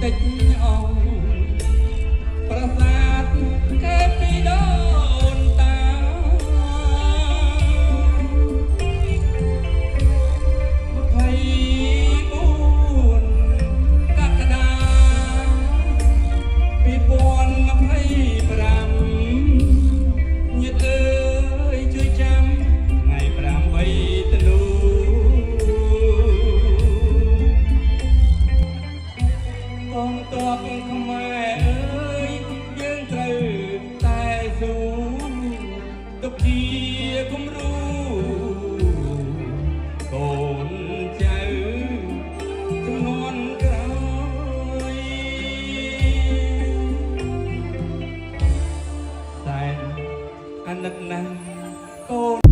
តិចអង្គប្រាសាទគេពីដូនតា24កក្កដា2025ញាតិអើយជួយចាំថ្ងៃ8ធ្នូកងទ័ពខ្មែរអើយយើងត្រូវតែស៊ូទុកជាគំរូកូនចៅជំនាន់ក្រោយសែនអាណិតណាស់កូន